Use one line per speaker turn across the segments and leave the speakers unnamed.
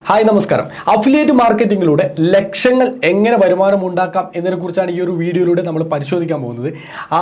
Hi നമസ്കാരം. Affiliate മാർക്കറ്റിങ്ങിലൂടെ ലക്ഷങ്ങൾ എങ്ങനെ വരുമാനം ഉണ്ടാക്കാം എന്നതിനെക്കുറിച്ചാണ് ഈ ഒരു വീഡിയോയിലൂടെ നമ്മൾ പരിശോധിക്കാൻ പോകുന്നത്.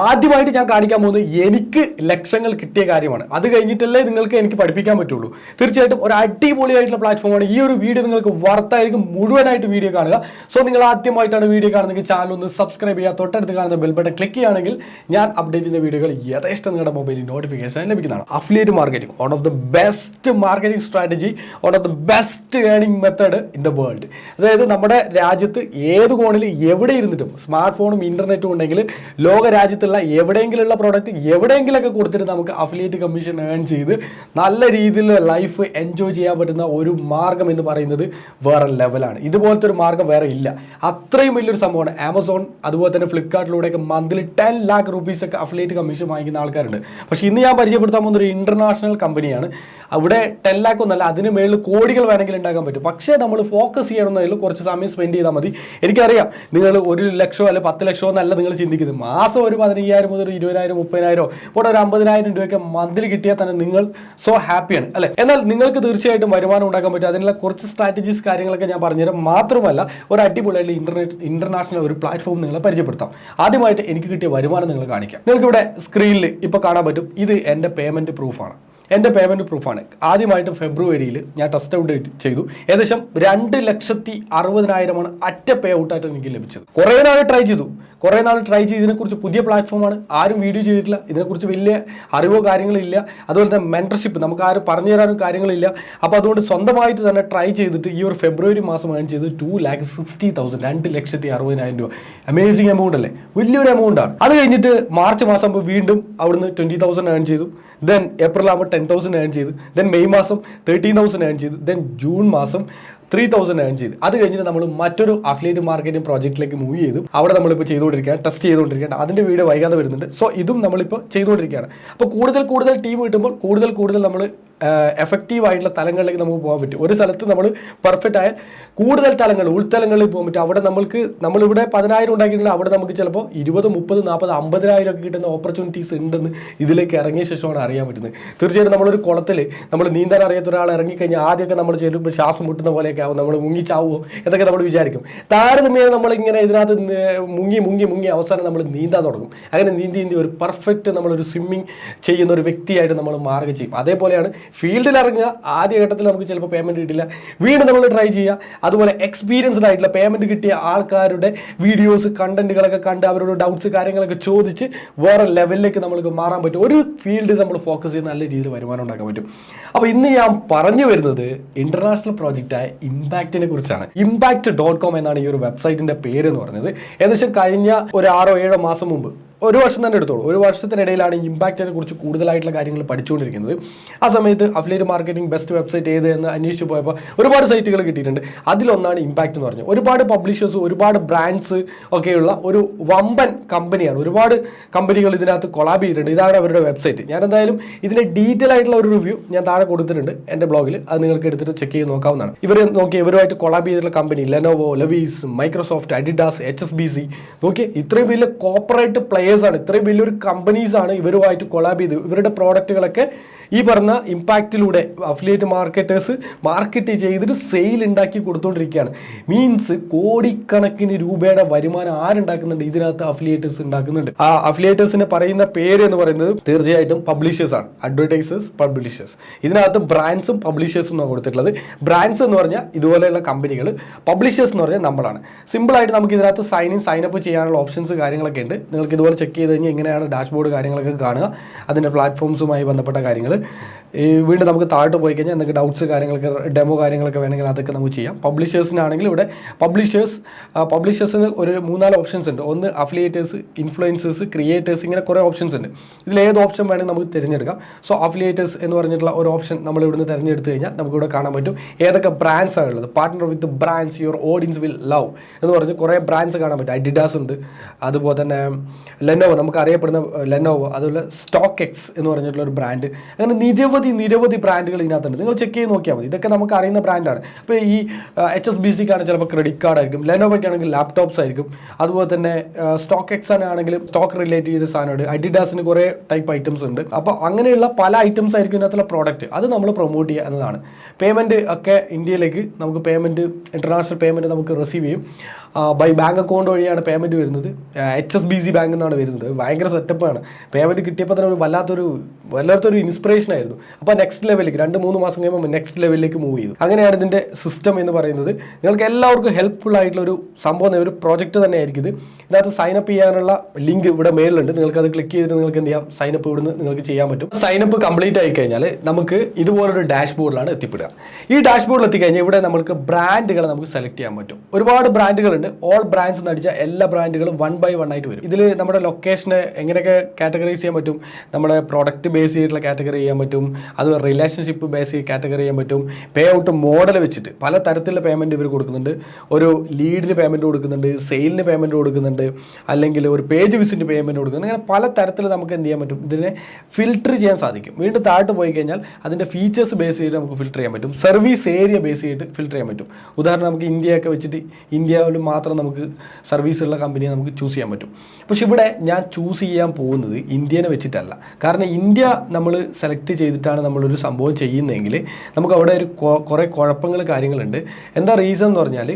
ആദ്യമായിട്ട് ഞാൻ കാണിക്കാൻ പോകുന്നത് എനിക്ക് ലക്ഷങ്ങൾ കിട്ടിയ കാര്യമാണ്. അത് കഴിഞ്ഞിട്ടല്ലേ നിങ്ങൾക്ക് എനിക്ക് പഠിപ്പിക്കാൻ പറ്റുള്ളൂ. തീർച്ചയായിട്ടും ഒരു അടിപൊളിയായിട്ടുള്ള പ്ലാറ്റ്ഫോമാണ്. ഈ ഒരു വീഡിയോ നിങ്ങൾക്ക് വർത്തായിരിക്കും. മുഴുവനായിട്ട് വീഡിയോ കാണുക. സോ നിങ്ങൾ ആദ്യമായിട്ടാണ് വീഡിയോ കാണുന്നതെങ്കിൽ ചാനൽ ഒന്ന് സബ്സ്ക്രൈബ് ചെയ്യുക. തൊട്ടടുത്ത് കാണുന്ന ബെൽ ബട്ടൺ ക്ലിക്ക് ചെയ്യുകയാണെങ്കിൽ ഞാൻ അപ്ഡേറ്റ് ചെയ്യുന്ന വീഡിയോകൾ യഥേഷ്ടം നിങ്ങളുടെ മൊബൈലിൽ നോട്ടിഫിക്കേഷൻ ലഭിക്കുന്നതാണ്. Affiliate marketing one of the best marketing strategy, one of the best earning method in the world. അതായത് നമ്മുടെ രാജ്യത്ത് ഏത് കോണിൽ എവിടെ ഇരുന്നിട്ടും സ്മാർട്ട് ഫോണും ഇന്റർനെറ്റും ഉണ്ടെങ്കിൽ ലോക രാജ്യത്തുള്ള എവിടെയെങ്കിലുള്ള പ്രോഡക്റ്റ് എവിടെയെങ്കിലൊക്കെ കൊടുത്തിട്ട് നമുക്ക് അഫിലിയേറ്റ് കമ്മീഷൻ ഏൺ ചെയ്ത് നല്ല രീതിയിൽ ലൈഫ് എൻജോയ് ചെയ്യാൻ പറ്റുന്ന ഒരു മാർഗം എന്ന് പറയുന്നത് വേറെ ലെവലാണ്. ഇതുപോലത്തെ ഒരു മാർഗം വേറെ ഇല്ല. അത്രയും വലിയൊരു സംഭവമാണ്. ആമസോൺ അതുപോലെ തന്നെ ഫ്ലിപ്കാർട്ടിലൂടെയൊക്കെ മന്ത്ലി 10 lakh rupees ഒക്കെ അഫിലിയേറ്റ് കമ്മീഷൻ വാങ്ങിക്കുന്ന ആൾക്കാരുണ്ട്. പക്ഷേ ഇന്ന് ഞാൻ പരിചയപ്പെടുത്താൻ പോകുന്ന ഒരു ഇന്റർനാഷണൽ കമ്പനിയാണ്. അവിടെ 10 lakh ഒന്നല്ല, അതിന് മേളിൽ കോടികൾ വേണമെങ്കിൽ ഉണ്ടാക്കാൻ പറ്റും. പക്ഷേ നമ്മൾ ഫോക്കസ് ചെയ്യണമെന്നതിൽ കുറച്ച് സമയം സ്പെൻഡ് ചെയ്താൽ മതി. എനിക്കറിയാം നിങ്ങൾ 1 ലക്ഷമോ അല്ലെങ്കിൽ 10 ലക്ഷമോ എന്നല്ല നിങ്ങൾ ചിന്തിക്കുന്നത്. മാസം ഒരു 15,000 മുതൽ 20,000 30,000 ഇവിടെ ഒരു 50,000 രൂപയൊക്കെ മന്ത്ലി കിട്ടിയാൽ തന്നെ നിങ്ങൾ സോ ഹാപ്പിയാണ് അല്ലേ. എന്നാൽ നിങ്ങൾക്ക് തീർച്ചയായിട്ടും വരുമാനം ഉണ്ടാക്കാൻ പറ്റും. അതിനുള്ള കുറച്ച് സ്ട്രാറ്റജീസ് കാര്യങ്ങളൊക്കെ ഞാൻ പറഞ്ഞുതരാം. മാത്രമല്ല ഒരു അടിപൊളിയായിട്ടുള്ള ഇന്റർനാഷണൽ ഒരു പ്ലാറ്റ്ഫോം നിങ്ങളെ പരിചയപ്പെടുത്താം. ആദ്യമായിട്ട് എനിക്ക് കിട്ടിയ വരുമാനം നിങ്ങൾ കാണിക്കാം. നിങ്ങൾക്ക് ഇവിടെ സ്ക്രീനിൽ ഇപ്പോൾ കാണാൻ പറ്റും. ഇത് എൻ്റെ പേയ്മെൻറ്റ് പ്രൂഫാണ്. എൻ്റെ പേയ്മെൻറ്റ് പ്രൂഫാണ്. ആദ്യമായിട്ട് ഫെബ്രുവരിയിൽ ഞാൻ ടെസ്റ്റ് ഔട്ട് ചെയ്തു. ഏകദേശം 2,60,000 അറ്റ പേ ഔട്ടായിട്ട് എനിക്ക് ലഭിച്ചത്. കുറേ നാൾ ട്രൈ ചെയ്ത് ഇതിനെക്കുറിച്ച് പുതിയ പ്ലാറ്റ്ഫോമാണ്. ആരും വീഡിയോ ചെയ്തിട്ടില്ല. ഇതിനെക്കുറിച്ച് വലിയ അറിവോ കാര്യങ്ങളോ ഇല്ല. അതുപോലെ തന്നെ മെൻറ്റർഷിപ്പ് നമുക്ക് ആരും പറഞ്ഞു തരാനും കാര്യങ്ങളില്ല. അപ്പോൾ അതുകൊണ്ട് സ്വന്തമായിട്ട് തന്നെ ട്രൈ ചെയ്തിട്ട് ഈ ഒരു ഫെബ്രുവരി മാസം ഏൺ ചെയ്ത് 2,60,000, 2,60,000 രൂപ. അമേസിങ് എമൗണ്ട് അല്ലേ, വലിയൊരു എമൗണ്ടാണ്. അത് കഴിഞ്ഞിട്ട് മാർച്ച് മാസം വീണ്ടും അവിടുന്ന് 20,000 ഏൺ ചെയ്തു. ദെൻ ഏപ്രിൽ ആകുമ്പോൾ 10,000 ഏൺ ചെയ്തു. ദെൻ മെയ് മാസം 13,000 ഏൺ ചെയ്തു. ദെൻ ജൂൺ മാസം 3,000 ഏൺ ചെയ്തു. അത് കഴിഞ്ഞിട്ട് നമ്മൾ മറ്റൊരു അഫിലിയേറ്റ് മാർക്കറ്റിംഗ് പ്രോജക്റ്റിലേക്ക് മൂവ് ചെയ്തു. അവിടെ നമ്മളിപ്പോൾ ചെയ്തുകൊണ്ടിരിക്കുകയാണ്, ടെസ്റ്റ് ചെയ്തുകൊണ്ടിരിക്കുകയാണ്. അതിൻ്റെ വീഡിയോ വൈകാതെ വരുന്നുണ്ട്. സോ ഇതും നമ്മളിപ്പോൾ ചെയ്തുകൊണ്ടിരിക്കുകയാണ്. അപ്പോൾ കൂടുതൽ ടീം കിട്ടുമ്പോൾ കൂടുതൽ നമ്മൾ എഫക്റ്റീവ് ആയിട്ടുള്ള തലങ്ങളിലേക്ക് നമുക്ക് പോകാൻ പറ്റും. ഒരു സ്ഥലത്ത് നമ്മൾ പെർഫെക്റ്റ് ആയാൽ കൂടുതൽ തലങ്ങൾ ഉൾത്തലങ്ങളിൽ പോകാൻ പറ്റും. അവിടെ നമ്മളിവിടെ 10,000 ഉണ്ടാക്കിയിട്ടുണ്ടെങ്കിൽ അവിടെ നമുക്ക് ചിലപ്പോൾ 20, 30, 40, 50,000 ഒക്കെ കിട്ടുന്ന ഓപ്പർച്യൂണിറ്റീസ് ഉണ്ടെന്ന് ഇതിലേക്ക് ഇറങ്ങിയ ശേഷമാണ് അറിയാൻ പറ്റുന്നത്. തീർച്ചയായിട്ടും നമ്മളൊരു കുളത്തിൽ നമ്മൾ നീന്താൻ അറിയാത്ത ഒരാൾ ഇറങ്ങിക്കഴിഞ്ഞാൽ ആദ്യമൊക്കെ നമ്മൾ ചെല്ലുമ്പോൾ ശ്വാസം മുട്ടുന്ന പോലെയൊക്കെ ആവും. നമ്മൾ മുങ്ങിച്ചാവുമോ എന്നൊക്കെ നമ്മൾ വിചാരിക്കും. താരതമ്യേന നമ്മളിങ്ങനെ ഇതിനകത്ത് മുങ്ങി അവസാനം നമ്മൾ നീന്താൻ തുടങ്ങും. അങ്ങനെ നീന്തി ഒരു പെർഫെക്റ്റ് നമ്മളൊരു സ്വിമ്മിങ് ചെയ്യുന്ന ഒരു വ്യക്തിയായിട്ട് നമ്മൾ മാറുക ചെയ്യും. അതേപോലെയാണ് ഫീൽഡിൽ ഇറങ്ങുക. ആദ്യഘട്ടത്തിൽ നമുക്ക് ചിലപ്പോൾ പേയ്മെൻറ്റ് കിട്ടില്ല, വീണ്ടും നമ്മൾ ട്രൈ ചെയ്യുക. അതുപോലെ എക്സ്പീരിയൻസ്ഡ് ആയിട്ടുള്ള പേയ്മെൻറ്റ് കിട്ടിയ ആൾക്കാരുടെ വീഡിയോസ് കണ്ടന്റുകളൊക്കെ കണ്ട് അവരോട് ഡൗട്ട്സ് കാര്യങ്ങളൊക്കെ ചോദിച്ച് വേറെ ലെവലിലേക്ക് നമ്മൾക്ക് മാറാൻ പറ്റും. ഒരു ഫീൽഡ് നമ്മൾ ഫോക്കസ് ചെയ്ത് നല്ല രീതിയിൽ വരുമാനം ഉണ്ടാക്കാൻ പറ്റും. അപ്പോൾ ഇന്ന് ഞാൻ പറഞ്ഞു വരുന്നത് ഇന്റർനാഷണൽ പ്രോജക്റ്റായ ഇമ്പാക്റ്റിനെ കുറിച്ചാണ്. impact.com എന്നാണ് ഈ ഒരു വെബ്സൈറ്റിൻ്റെ പേര് എന്ന് പറഞ്ഞത്. ഏകദേശം കഴിഞ്ഞ ഒരു 6-7 മാസം മുമ്പ്, ഒരു വർഷം തന്നെ എടുത്തോളൂ, ഒരു വർഷത്തിനിടയിലാണ് ഇമ്പാക്റ്റിനെ കുറിച്ച് കൂടുതലായിട്ടുള്ള കാര്യങ്ങൾ പഠിച്ചുകൊണ്ടിരിക്കുന്നത്. ആ സമയത്ത് അഫിലിയേറ്റ് മാർക്കറ്റിംഗ് ബെസ്റ്റ് വെബ്സൈറ്റ് ഏത് എന്ന് അന്വേഷിച്ച് പോയപ്പോൾ ഒരുപാട് സൈറ്റുകൾ കിട്ടിയിട്ടുണ്ട്. അതിലൊന്നാണ് ഇമ്പാക്റ്റ് എന്ന് പറഞ്ഞത്. ഒരുപാട് പബ്ലിഷേഴ്സ്, ഒരുപാട് ബ്രാൻഡ്സ് ഒക്കെയുള്ള ഒരു വമ്പൻ കമ്പനിയാണ്. ഒരുപാട് കമ്പനികൾ ഇതിനകത്ത് കൊളാബ് ചെയ്തിട്ടുണ്ട്. ഇതാണ് അവരുടെ വെബ്സൈറ്റ്. ഞാൻ എന്തായാലും ഇതിൻ്റെ ഡീറ്റെയിൽ ആയിട്ടുള്ള ഒരു റിവ്യൂ ഞാൻ താഴെ കൊടുത്തിട്ടുണ്ട് എൻ്റെ ബ്ലോഗിൽ. അത് നിങ്ങൾക്ക് എടുത്തിട്ട് ചെക്ക് ചെയ്ത് നോക്കാവുന്നതാണ്. ഇവരുമായിട്ട് കൊളാബ് ചെയ്തിട്ടുള്ള company Lenovo, levees, Microsoft, Adidas, HSBC. ഇത്രയും വലിയ കോർപ്പറേറ്റ് ആണ്, ഇത്രയും വലിയൊരു കമ്പനീസാണ് ഇവരുമായിട്ട് കൊളാബ് ചെയ്ത് ഇവരുടെ പ്രോഡക്റ്റുകളൊക്കെ ഈ പറഞ്ഞ ഇമ്പാക്റ്റിലൂടെ അഫിലിയേറ്റ് മാർക്കറ്റേഴ്സ് മാർക്കറ്റ് ചെയ്തിട്ട് സെയിൽ ഉണ്ടാക്കി കൊടുത്തുകൊണ്ടിരിക്കുകയാണ്. മീൻസ് കോടിക്കണക്കിന് രൂപയുടെ വരുമാനം ആരുണ്ടാക്കുന്നുണ്ട്? ഇതിനകത്ത് അഫിലിയേറ്റേഴ്സ് ഉണ്ടാക്കുന്നുണ്ട്. ആ അഫിലിയേറ്റേഴ്സിനെ പറയുന്ന പേര് എന്ന് പറയുന്നത് തീർച്ചയായിട്ടും പബ്ലിഷേഴ്സ് ആണ്. Advertisers, publishers. ഇതിനകത്ത് ബ്രാൻഡ്സും പബ്ലിഷേഴ്സും എന്നാണ് കൊടുത്തിട്ടുള്ളത്. ബ്രാൻഡ്സ് എന്ന് പറഞ്ഞാൽ ഇതുപോലെയുള്ള കമ്പനികൾ, പബ്ലിഷേഴ്സ് എന്ന് പറഞ്ഞാൽ നമ്മളാണ്. സിമ്പിളായിട്ട് നമുക്ക് ഇതിനകത്ത് സൈനപ്പ് ചെയ്യാനുള്ള ഓപ്ഷൻസ് കാര്യങ്ങളൊക്കെ ഉണ്ട്. നിങ്ങൾക്ക് ഇതുപോലെ ചെക്ക് ചെയ്ത് കഴിഞ്ഞാൽ ഇങ്ങനെയാണ് ഡാഷ്ബോർഡ് കാര്യങ്ങളൊക്കെ കാണുക. അതിൻ്റെ പ്ലാറ്റ്ഫോംസുമായി ബന്ധപ്പെട്ട കാര്യങ്ങൾ വീണ്ടും നമുക്ക് താഴോട്ട് പോയി കഴിഞ്ഞാൽ എന്തൊക്കെ ഡൗട്ട്സ് കാര്യങ്ങളൊക്കെ ഡെമോ കാര്യങ്ങളൊക്കെ വേണമെങ്കിൽ അതൊക്കെ നമുക്ക് ചെയ്യാം. പബ്ലിഷേഴ്സിനാണെങ്കിൽ ഇവിടെ പബ്ലിഷേഴ്സിന് ഒരു 3-4 ഓപ്ഷൻസ് ഉണ്ട്. ഒന്ന് അഫിലിയേറ്റേഴ്സ്, ഇൻഫ്ലുവൻസേഴ്സ്, ക്രിയേറ്റേഴ്സ്, ഇങ്ങനെ കുറേ ഓപ്ഷൻസ് ഉണ്ട്. ഇതിൽ ഏത് ഓപ്ഷൻ വേണമെങ്കിൽ നമുക്ക് തിരഞ്ഞെടുക്കാം. സോ അഫിലിയേറ്റേഴ്സ് എന്ന് പറഞ്ഞിട്ടുള്ള ഒരു ഓപ്ഷൻ നമ്മൾ ഇവിടുന്ന് തിരഞ്ഞെടുത്ത് കഴിഞ്ഞാൽ നമുക്കിവിടെ കാണാൻ പറ്റും ഏതൊക്കെ ബ്രാൻഡ്സ് ആണ് ഉള്ളത്. Partner with brands your audience will love എന്ന് പറഞ്ഞ് കുറേ ബ്രാൻഡ്സ് കാണാൻ പറ്റും. അഡിഡാസ് ഉണ്ട്, അതുപോലെ തന്നെ ലെനോവോ, നമുക്ക് അറിയപ്പെടുന്ന ലെനോവോ, അതുപോലെ സ്റ്റോക്ക് എക്സ് എന്ന് പറഞ്ഞിട്ടുള്ള ഒരു ബ്രാൻഡ്. അങ്ങനെ അങ്ങനെ നിരവധി ബ്രാൻഡുകൾ ഇതിനകത്തുണ്ട്. നിങ്ങൾ ചെക്ക് ചെയ്ത് നോക്കിയാൽ മതി. ഇതൊക്കെ നമുക്ക് അറിയുന്ന ബ്രാൻഡാണ്. അപ്പോൾ ഈ HSBCക്കാണ് ചിലപ്പോൾ ക്രെഡിറ്റ് കാർഡ് ആയിരിക്കും, ലെനോവയ്ക്കാണെങ്കിൽ ലാപ്ടോപ്സ് ആയിരിക്കും, അതുപോലെ തന്നെ സ്റ്റോക്ക് എക്സാൻ ആണെങ്കിലും സ്റ്റോക്ക് റിലേറ്റ് ചെയ്ത സാധനമുണ്ട്, അഡിഡാസിന് കുറേ ടൈപ്പ് ഐറ്റംസ് ഉണ്ട്. അപ്പോൾ അങ്ങനെയുള്ള പല ഐറ്റംസ് ആയിരിക്കും ഇതിനകത്തുള്ള പ്രോഡക്റ്റ്. അത് നമ്മൾ പ്രൊമോട്ട് ചെയ്യുക എന്നതാണ്. പേയ്മെൻറ്റ് ഒക്കെ ഇന്ത്യയിലേക്ക് നമുക്ക് ഇൻ്റർനാഷണൽ പേയ്മെൻറ്റ് നമുക്ക് റിസീവ് ചെയ്യും. ബൈ ബാങ്ക് അക്കൗണ്ട് വഴിയാണ് പേയ്മെൻറ്റ് വരുന്നത്. HSBC ബാങ്ക് എന്നാണ് വരുന്നത്. ഭയങ്കര സെറ്റപ്പാണ്. പേയ്മെൻറ്റ് കിട്ടിയപ്പോൾ തന്നെ വല്ലാത്തൊരു ഇൻസ്പിറേഷൻ ആയിരുന്നു. അപ്പോൾ നെക്സ്റ്റ് ലെവലിലേക്ക് 2-3 മാസം കഴിയുമ്പോൾ നെക്സ്റ്റ് ലെവലിലേക്ക് മൂവ് ചെയ്തു. അങ്ങനെയാണ് ഇതിൻ്റെ സിസ്റ്റം എന്ന് പറയുന്നത്. നിങ്ങൾക്ക് എല്ലാവർക്കും ഹെൽപ്ഫുൾ ആയിട്ടുള്ള ഒരു സംഭവം, ഒരു പ്രോജക്റ്റ് തന്നെ ആയിരിക്കും ഇത്. ഇതിനകത്ത് സൈനപ്പ് ചെയ്യാനുള്ള ലിങ്ക് ഇവിടെ മേളിലുണ്ട്. നിങ്ങൾക്ക് അത് ക്ലിക്ക് ചെയ്തിട്ട് നിങ്ങൾക്ക് എന്ത് ചെയ്യാം, സൈനപ്പ് ഇവിടുന്ന് നിങ്ങൾക്ക് ചെയ്യാൻ പറ്റും. സൈനപ്പ് കംപ്ലീറ്റ് ആയി കഴിഞ്ഞാൽ നമുക്ക് ഇതുപോലൊരു ഡാഷ്ബോർഡിലാണ് എത്തിപ്പെടുക. ഈ ഡാഷ്ബോർഡിൽ എത്തിക്കഴിഞ്ഞാൽ ഇവിടെ നമുക്ക് ബ്രാൻഡുകളെ നമുക്ക് സെലക്ട് ചെയ്യാൻ പറ്റും. ഒരുപാട് ബ്രാൻഡുകളുണ്ട്. ഓൾ ബ്രാൻഡ്സ് എന്ന് അടിച്ചാൽ എല്ലാ ബ്രാൻഡുകളും 1 by 1 ആയിട്ട് വരും. ഇതിൽ നമ്മുടെ ലൊക്കേഷന് എങ്ങനെയൊക്കെ കാറ്റഗറൈസ് ചെയ്യാൻ പറ്റും, നമ്മുടെ പ്രോഡക്റ്റ് ബേസ് ചെയ്തിട്ടുള്ള കാറ്റഗറി ചെയ്യാൻ പറ്റും, അത് റിലേഷൻഷിപ്പ് ബേസ് ചെയ്ത് കാറ്റഗറി ചെയ്യാൻ പറ്റും. പേ ഔട്ട് മോഡൽ വെച്ചിട്ട് പല തരത്തിലുള്ള പേയ്മെൻറ്റ് ഇവർ കൊടുക്കുന്നുണ്ട്. ഒരു ലീഡിന് പേയ്മെൻറ്റ് കൊടുക്കുന്നുണ്ട്, സെയിലിന് പേയ്മെൻറ്റ് കൊടുക്കുന്നുണ്ട്, അല്ലെങ്കിൽ ഒരു പേജ് വിസിറ്റ് പേയ്മെൻറ്റ് കൊടുക്കുന്നുണ്ട്. അങ്ങനെ പല തരത്തിൽ നമുക്ക് എന്ത് ചെയ്യാൻ പറ്റും, ഇതിനെ ഫിൽട്ടർ ചെയ്യാൻ സാധിക്കും. വീണ്ടും താഴോട്ട് പോയി കഴിഞ്ഞാൽ അതിൻ്റെ ഫീച്ചേഴ്സ് ബേസ് ചെയ്ത് നമുക്ക് ഫിൽട്ടർ ചെയ്യാൻ പറ്റും. സർവീസ് ഏരിയ ബേസ് ചെയ്തിട്ട് ഫിൽട്ടർ ചെയ്യാൻ പറ്റും. ഉദാഹരണം നമുക്ക് ഇന്ത്യയൊക്കെ വെച്ചിട്ട് ഇന്ത്യയിൽ മാത്രം നമുക്ക് സർവീസ് ഉള്ള കമ്പനിയെ നമുക്ക് ചൂസ് ചെയ്യാൻ പറ്റും. പക്ഷെ ഇവിടെ ഞാൻ ചൂസ് ചെയ്യാൻ പോകുന്നത് ഇന്ത്യനെ വെച്ചിട്ടല്ല. കാരണം ഇന്ത്യ നമ്മൾ സെലക്ട് ചെയ്തിട്ടാണ് നമ്മളൊരു സംഭവം ചെയ്യുന്നതെങ്കിൽ നമുക്ക് അവിടെ കുറേ കുഴപ്പങ്ങൾ കാര്യങ്ങളുണ്ട്. എന്താ റീസൺ എന്ന് പറഞ്ഞാൽ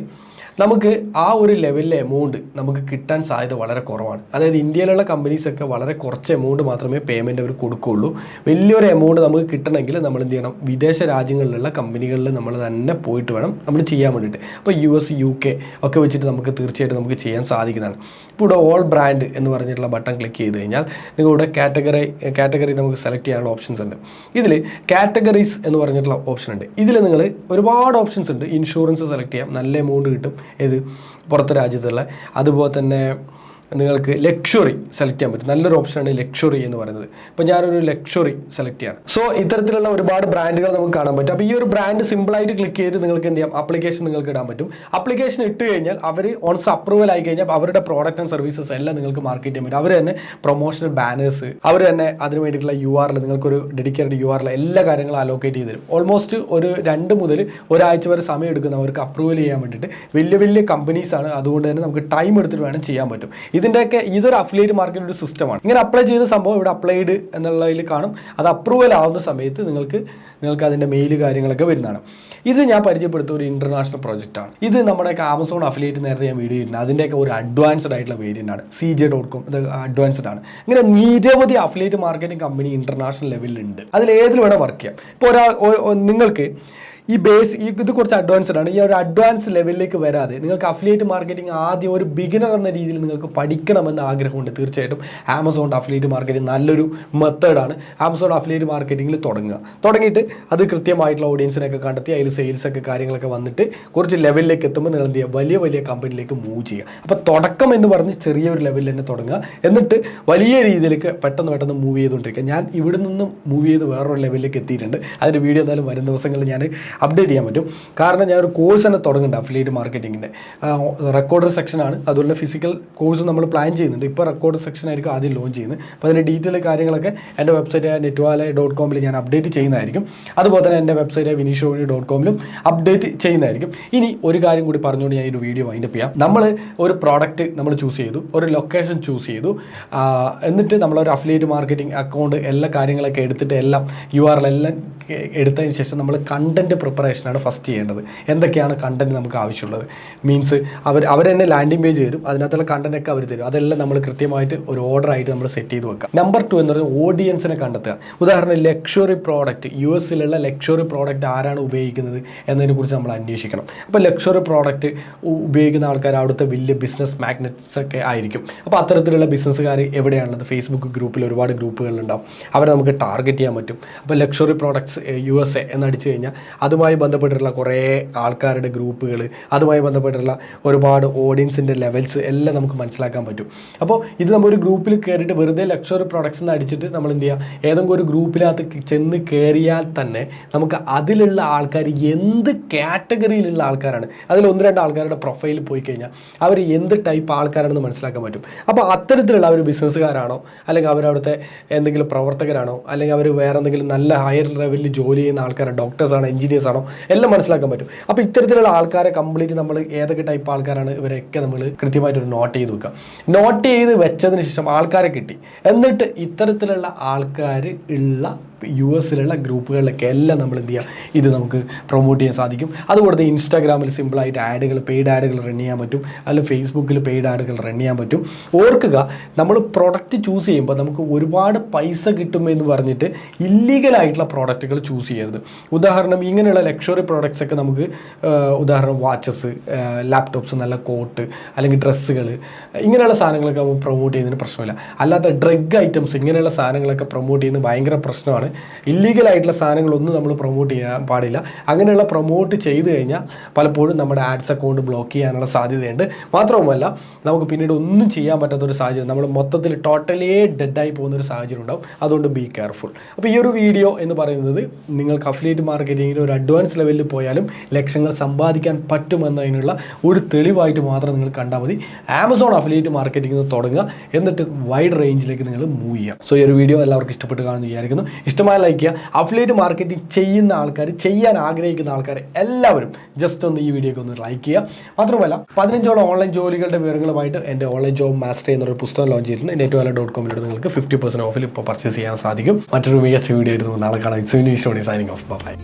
നമുക്ക് ആ ഒരു ലെവലിലെ എമൗണ്ട് നമുക്ക് കിട്ടാൻ സാധ്യത വളരെ കുറവാണ്. അതായത് ഇന്ത്യയിലുള്ള കമ്പനീസൊക്കെ വളരെ കുറച്ച് എമൗണ്ട് മാത്രമേ പേയ്മെൻറ്റ് അവർ കൊടുക്കുകയുള്ളൂ. വലിയൊരു എമൗണ്ട് നമുക്ക് കിട്ടണമെങ്കിൽ നമ്മൾ എന്ത് ചെയ്യണം, വിദേശ രാജ്യങ്ങളിലുള്ള കമ്പനികളിൽ നമ്മൾ തന്നെ പോയിട്ട് വേണം നമ്മൾ ചെയ്യാൻ വേണ്ടിയിട്ട്. അപ്പോൾ US UK ഒക്കെ വെച്ചിട്ട് നമുക്ക് തീർച്ചയായിട്ടും നമുക്ക് ചെയ്യാൻ സാധിക്കുന്നതാണ്. ഇപ്പോൾ ഇവിടെ ഓൾ ബ്രാൻഡ് എന്ന് പറഞ്ഞിട്ടുള്ള ബട്ടൺ ക്ലിക്ക് ചെയ്ത് കഴിഞ്ഞാൽ നിങ്ങളിവിടെ കാറ്റഗറി നമുക്ക് സെലക്ട് ചെയ്യാനുള്ള ഓപ്ഷൻസ് ഉണ്ട്. ഇതിൽ കാറ്റഗറീസ് എന്ന് പറഞ്ഞിട്ടുള്ള ഓപ്ഷൻ ഉണ്ട്. ഇതിൽ നിങ്ങൾ ഒരുപാട് ഓപ്ഷൻസ് ഉണ്ട്. ഇൻഷുറൻസ് സെലക്ട് ചെയ്യാം, നല്ല എമൗണ്ട് കിട്ടും. ഏത് പുറത്തെ രാജ്യത്തുള്ള. അതുപോലെ തന്നെ നിങ്ങൾക്ക് ലക്ഷറി സെലക്ട് ചെയ്യാൻ പറ്റും. നല്ലൊരു ഓപ്ഷനാണ് ലക്ഷറി എന്ന് പറയുന്നത്. ഇപ്പോൾ ഞാനൊരു ലക്ഷറി സെലക്ട് ചെയ്യാണ്. സോ ഇത്തരത്തിലുള്ള ഒരുപാട് ബ്രാൻഡുകൾ നമുക്ക് കാണാൻ പറ്റും. അപ്പോൾ ഈ ഒരു ബ്രാൻഡ് സിമ്പിളായിട്ട് ക്ലിക്ക് ചെയ്ത് നിങ്ങൾക്ക് എന്ത് ചെയ്യാം, ആപ്ലിക്കേഷൻ നിങ്ങൾക്ക് ഇടാൻ പറ്റും. ആപ്ലിക്കേഷൻ ഇട്ട് കഴിഞ്ഞാൽ അവർ ഓൺസ് അപ്രൂവൽ ആയി കഴിഞ്ഞാൽ അവരുടെ പ്രോഡക്റ്റ് ആൻഡ് സർവീസസ് എല്ലാം നിങ്ങൾക്ക് മാർക്കറ്റ് ചെയ്യാൻ പറ്റും. അവർ തന്നെ പ്രൊമോഷണൽ ബാനേഴ്സ്, അവർ തന്നെ അതിന് വേണ്ടിയിട്ടുള്ള URL, നിങ്ങൾക്കൊരു ഡെഡിക്കേറ്റഡ് URL എല്ലാ കാര്യങ്ങളും അലോക്കേറ്റ് ചെയ്ത് തരും. ഓൾമോസ്റ്റ് ഒരു 2 മുതൽ ഒരാഴ്ച വരെ സമയം എടുക്കുന്ന അവർക്ക് അപ്രൂവൽ ചെയ്യാൻ വേണ്ടിയിട്ട്. വലിയ കമ്പനീസാണ്, അതുകൊണ്ട് തന്നെ നമുക്ക് ടൈം എടുത്തിട്ട് വേണം ചെയ്യാൻ പറ്റും. ഇതിൻ്റെയൊക്കെ ഇതൊരു അഫിലിയേറ്റ് മാർക്കറ്റിൻ്റെ ഒരു സിസ്റ്റമാണ്. ഇങ്ങനെ അപ്ലൈ ചെയ്ത സംഭവം ഇവിടെ അപ്ലൈഡ് എന്നുള്ളതിൽ കാണും. അത് അപ്രൂവൽ ആവുന്ന സമയത്ത് നിങ്ങൾക്ക് അതിൻ്റെ മെയിൽ കാര്യങ്ങളൊക്കെ വരുന്നതാണ്. ഇത് ഞാൻ പരിചയപ്പെടുത്തിയ ഒരു ഇൻ്റർനാഷണൽ പ്രോജക്റ്റാണ്. ഇത് നമ്മുടെയൊക്കെ ആമസോൺ അഫിലിയേറ്റ് നേരത്തെ ഞാൻ വീഡിയോ ഇട്ടുണ്ട്. അതിൻ്റെയൊക്കെ ഒരു അഡ്വാൻസ്ഡ് ആയിട്ടുള്ള വേരിയൻ്റ് ആണ്. CJ.com ഇത് അഡ്വാൻസ്ഡ് ആണ്. ഇങ്ങനെ നിരവധി അഫിലിയേറ്റ് മാർക്കറ്റിംഗ് കമ്പനി ഇൻ്റർനാഷണൽ ലെവലിലുണ്ട്. അതിൽ ഏതിൽ വേണം വർക്ക് ചെയ്യാം. ഇപ്പോൾ നിങ്ങൾക്ക് ഇത് കുറച്ച് അഡ്വാൻസ്ഡ് ആണ്. ഈ ഒരു അഡ്വാൻസ് ലെവലിലേക്ക് വരാതെ നിങ്ങൾക്ക് അഫിലിയേറ്റ് മാർക്കറ്റിംഗ് ആദ്യം ഒരു ബിഗിനർ എന്ന രീതിയിൽ നിങ്ങൾക്ക് പഠിക്കണമെന്ന് ആഗ്രഹമുണ്ട്. തീർച്ചയായിട്ടും ആമസോൺ അഫിലിയേറ്റ് മാർക്കറ്റിംഗ് നല്ലൊരു മെത്തേഡാണ്. ആമസോൺ അഫിലിയേറ്റ് മാർക്കറ്റിംഗിൽ തുടങ്ങിയിട്ട് അത് കൃത്യമായിട്ടുള്ള ഓഡിയൻസിനൊക്കെ കണ്ടെത്തി അതിൽ സെയിൽസൊക്കെ കാര്യങ്ങളൊക്കെ വന്നിട്ട് കുറച്ച് ലെവലിലേക്ക് എത്തുമ്പോൾ നിങ്ങൾ എന്ത് ചെയ്യുക, വലിയ കമ്പനിയിലേക്ക് മൂവ് ചെയ്യുക. അപ്പോൾ തുടക്കം എന്ന് പറഞ്ഞ് ചെറിയൊരു ലെവലിൽ തന്നെ തുടങ്ങുക, എന്നിട്ട് വലിയ രീതിയിലേക്ക് പെട്ടെന്ന് മൂവ് ചെയ്തുകൊണ്ടിരിക്കുക. ഞാൻ ഇവിടെ നിന്നും മൂവ് ചെയ്ത് വേറൊരു ലെവലിലേക്ക് എത്തിയിട്ടുണ്ട്. അതിൻ്റെ വീഡിയോ എന്തായാലും വരും ദിവസങ്ങളിൽ ഞാൻ അപ്ഡേറ്റ് ചെയ്യാൻ പറ്റും. കാരണം ഞാൻ ഒരു കോഴ്സ് തന്നെ തുടങ്ങുന്നുണ്ട് അഫിലിയേറ്റ് മാർക്കറ്റിങ്ങിൻ്റെ. റെക്കോർഡർ സെക്ഷനാണ്, അതുപോലെ ഫിസിക്കൽ കോഴ്സ് നമ്മൾ പ്ലാൻ ചെയ്യുന്നുണ്ട്. ഇപ്പോൾ റെക്കോർഡർ സെക്ഷൻ ആയിരിക്കും ആദ്യം ലോഞ്ച് ചെയ്യുന്നത്. അപ്പോൾ അതിൻ്റെ ഡീറ്റെയിൽ കാര്യങ്ങളൊക്കെ എൻ്റെ വെബ്സൈറ്റായ netwala.com ഞാൻ അപ്ഡേറ്റ് ചെയ്യുന്നതായിരിക്കും. അതുപോലെ തന്നെ എൻ്റെ വെബ്സൈറ്റായ vinishovani.com അപ്ഡേറ്റ് ചെയ്യുന്നതായിരിക്കും. ഇനി ഒരു കാര്യം കൂടി പറഞ്ഞുകൊണ്ട് ഞാൻ ഒരു വീഡിയോ വൈൻഡപ്പ് ചെയ്യാം. നമ്മൾ ഒരു പ്രോഡക്റ്റ് നമ്മൾ ചൂസ് ചെയ്തു, ഒരു ലൊക്കേഷൻ ചൂസ് ചെയ്തു, എന്നിട്ട് നമ്മളൊരു അഫിലിയേറ്റ് മാർക്കറ്റിംഗ് അക്കൗണ്ട് എല്ലാ കാര്യങ്ങളൊക്കെ എടുത്തിട്ട് എല്ലാം URL എല്ലാം എടുത്തതിന് ശേഷം നമ്മൾ കണ്ടൻറ്റ് പ്രിപ്പറേഷനാണ് ഫസ്റ്റ് ചെയ്യേണ്ടത്. എന്തൊക്കെയാണ് കണ്ടൻറ്റ് നമുക്ക് ആവശ്യമുള്ളത്, മീൻസ് അവർ തന്നെ ലാൻഡിംഗ് പേജ് തരും, അതിനകത്തുള്ള കണ്ടൻറ്റൊക്കെ അവർ തരും. അതെല്ലാം നമ്മൾ കൃത്യമായിട്ട് ഒരു ഓർഡർ ആയിട്ട് നമ്മൾ സെറ്റ് ചെയ്ത് വെക്കുക. നമ്പർ 2 എന്ന് പറയുന്നത് ഓഡിയൻസിനെ കണ്ടെത്തുക. ഉദാഹരണം ലക്ഷറി പ്രോഡക്റ്റ്, US-ലുള്ള ലക്ഷറി പ്രോഡക്റ്റ് ആരാണ് ഉപയോഗിക്കുന്നത് എന്നതിനെക്കുറിച്ച് നമ്മൾ അന്വേഷിക്കണം. അപ്പോൾ ലക്ഷറി പ്രോഡക്റ്റ് ഉപയോഗിക്കുന്ന ആൾക്കാർ അവിടുത്തെ വലിയ ബിസിനസ് മാഗ്നറ്റ്സ് ഒക്കെ ആയിരിക്കും. അപ്പോൾ അത്തരത്തിലുള്ള ബിസിനസ്സുകാർ എവിടെയാണുള്ളത്, ഫേസ്ബുക്ക് ഗ്രൂപ്പിൽ ഒരുപാട് ഗ്രൂപ്പുകളുണ്ടാവും, അവരെ നമുക്ക് ടാർഗറ്റ് ചെയ്യാൻ പറ്റും. അപ്പോൾ ലക്ഷറി പ്രോഡക്ട്സ് USA എന്നടിച്ചു കഴിഞ്ഞാൽ അതുമായി ബന്ധപ്പെട്ടിട്ടുള്ള കുറേ ആൾക്കാരുടെ ഗ്രൂപ്പുകൾ, അതുമായി ബന്ധപ്പെട്ടിട്ടുള്ള ഒരുപാട് ഓഡിയൻസിൻ്റെ ലെവൽസ് എല്ലാം നമുക്ക് മനസ്സിലാക്കാൻ പറ്റും. അപ്പോൾ ഇത് നമ്മൾ ഒരു ഗ്രൂപ്പിൽ കയറിയിട്ട് വെറുതെ ലക്ഷറി പ്രൊഡക്ട്സ് എന്ന് അടിച്ചിട്ട് നമ്മൾ എന്ത് ചെയ്യുക, ഏതെങ്കിലും ഒരു ഗ്രൂപ്പിനകത്ത് ചെന്ന് കയറിയാൽ തന്നെ നമുക്ക് അതിലുള്ള ആൾക്കാർ എന്ത് കാറ്റഗറിയിലുള്ള ആൾക്കാരാണ്, അതിൽ 1-2 ആൾക്കാരുടെ പ്രൊഫൈലിൽ പോയി കഴിഞ്ഞാൽ അവർ എന്ത് ടൈപ്പ് ആൾക്കാരാണെന്ന് മനസ്സിലാക്കാൻ പറ്റും. അപ്പോൾ അത്തരത്തിലുള്ള അവർ ബിസിനസ്സുകാരാണോ, അല്ലെങ്കിൽ അവരവിടുത്തെ എന്തെങ്കിലും പ്രവർത്തകരാണോ, അല്ലെങ്കിൽ അവർ വേറെ എന്തെങ്കിലും നല്ല ഹയർ ലെവലിൽ ജോലി ചെയ്യുന്ന ആൾക്കാരാണ്, ഡോക്ടേഴ്സാണോ, എഞ്ചിനീയേഴ്സാണോ, എല്ലാം മനസ്സിലാക്കാൻ പറ്റും. അപ്പോൾ ഇത്തരത്തിലുള്ള ആൾക്കാരെ കംപ്ലീറ്റ് നമ്മൾ ഏതൊക്കെ ടൈപ്പ് ആൾക്കാരാണ് ഇവരൊക്കെ നമ്മൾ കൃത്യമായിട്ടൊരു നോട്ട് ചെയ്ത് വെക്കുക. നോട്ട് ചെയ്ത് വെച്ചതിന് ശേഷം ആൾക്കാരെ കിട്ടി, എന്നിട്ട് ഇത്തരത്തിലുള്ള ആൾക്കാർ ഉള്ള US-ലുള്ള ഗ്രൂപ്പുകളിലൊക്കെ എല്ലാം നമ്മൾ എന്ത് ചെയ്യുക, ഇത് നമുക്ക് പ്രൊമോട്ട് ചെയ്യാൻ സാധിക്കും. അതുകൂടാതെ ഇൻസ്റ്റാഗ്രാമിൽ സിമ്പിളായിട്ട് ആഡുകൾ, പെയ്ഡ് ആഡുകൾ റൺ ചെയ്യാൻ പറ്റും, അല്ലെങ്കിൽ ഫേസ്ബുക്കിൽ പെയ്ഡ് ആഡുകൾ റൺ ചെയ്യാൻ പറ്റും. ഓർക്കുക, നമ്മൾ പ്രൊഡക്റ്റ് ചൂസ് ചെയ്യുമ്പോൾ നമുക്ക് ഒരുപാട് പൈസ കിട്ടുമെന്ന് പറഞ്ഞിട്ട് ഇല്ലീഗലായിട്ടുള്ള പ്രോഡക്റ്റുകൾ ചൂസ് ചെയ്യരുത്. ഉദാഹരണം, ഇങ്ങനെയുള്ള ലക്ഷറി പ്രോഡക്റ്റ്സ് ഒക്കെ നമുക്ക് ഉദാഹരണം വാച്ചസ്, ലാപ്ടോപ്സ്, നല്ല കോട്ട് അല്ലെങ്കിൽ ഡ്രസ്സുകൾ, ഇങ്ങനെയുള്ള സാധനങ്ങളൊക്കെ നമുക്ക് പ്രൊമോട്ട് ചെയ്യുന്നതിന് പ്രശ്നമില്ല. അല്ലാത്ത ഡ്രഗ് ഐറ്റംസ്, ഇങ്ങനെയുള്ള സാധനങ്ങളൊക്കെ പ്രൊമോട്ട് ചെയ്യുന്നത് ഭയങ്കര പ്രശ്നമാണ്. ഇല്ലീഗലായിട്ടുള്ള സാധനങ്ങളൊന്നും നമ്മൾ പ്രൊമോട്ട് ചെയ്യാൻ പാടില്ല. അങ്ങനെയുള്ള പ്രൊമോട്ട് ചെയ്ത് കഴിഞ്ഞാൽ പലപ്പോഴും നമ്മുടെ ആഡ്സ് അക്കൗണ്ട് ബ്ലോക്ക് ചെയ്യാനുള്ള സാധ്യതയുണ്ട്. മാത്രവുമല്ല നമുക്ക് പിന്നീട് ഒന്നും ചെയ്യാൻ പറ്റാത്തൊരു സാഹചര്യം, നമ്മൾ മൊത്തത്തിൽ ടോട്ടലി ഡെഡായി പോകുന്നൊരു സാഹചര്യം ഉണ്ടാവും. അതുകൊണ്ട് ബി കെയർഫുൾ. അപ്പോൾ ഈ ഒരു വീഡിയോ എന്ന് പറയുന്നത് നിങ്ങൾക്ക് അഫിലിയേറ്റ് മാർക്കറ്റിങ്ങിൽ ഒരു അഡ്വാൻസ് ലെവലിൽ പോയാലും ലക്ഷങ്ങൾ സമ്പാദിക്കാൻ പറ്റുമെന്നതിനുള്ള ഒരു തെളിവായിട്ട് മാത്രം നിങ്ങൾ കണ്ടാൽ മതി. ആമസോൺ അഫിലിയേറ്റ് മാർക്കറ്റിംഗ് തുടങ്ങുക, എന്നിട്ട് വൈഡ് റേഞ്ചിലേക്ക് നിങ്ങൾ മൂവ് ചെയ്യുക. സോ ഈ ഒരു വീഡിയോ എല്ലാവർക്കും ഇഷ്ടപ്പെട്ട് കാണുമെന്ന് വിചാരിക്കുന്നു. ഇഷ്ടമായ ലൈക്ക് ചെയ്യുക. അഫിലിയേറ്റ് മാർക്കറ്റിംഗ് ചെയ്യുന്ന ആൾക്കാർ, ചെയ്യാൻ ആഗ്രഹിക്കുന്ന ആൾക്കാർ എല്ലാവരും ജസ്റ്റ് ഒന്ന് ഈ വീഡിയോക്ക് ഒന്ന് ലൈക്ക് ചെയ്യുക. മാത്രമല്ല 15ഓളം ഓൺലൈൻ ജോലികളുടെ വിവരങ്ങളുമായിട്ട് എൻ്റെ ഓൺലൈൻ ജോബ് മാസ്റ്റർ എന്നൊരു പുസ്തകം ലോഞ്ച് ചെയ്തിട്ടുണ്ട്. netwala.com നിങ്ങൾക്ക് 50% ഓഫിൽ ഇപ്പോൾ പർച്ചേസ് ചെയ്യാൻ സാധിക്കും. മറ്റൊരു മികച്ച വീഡിയോ ആയിട്ട് നാളെ കാണാം. It's me, signing off. By.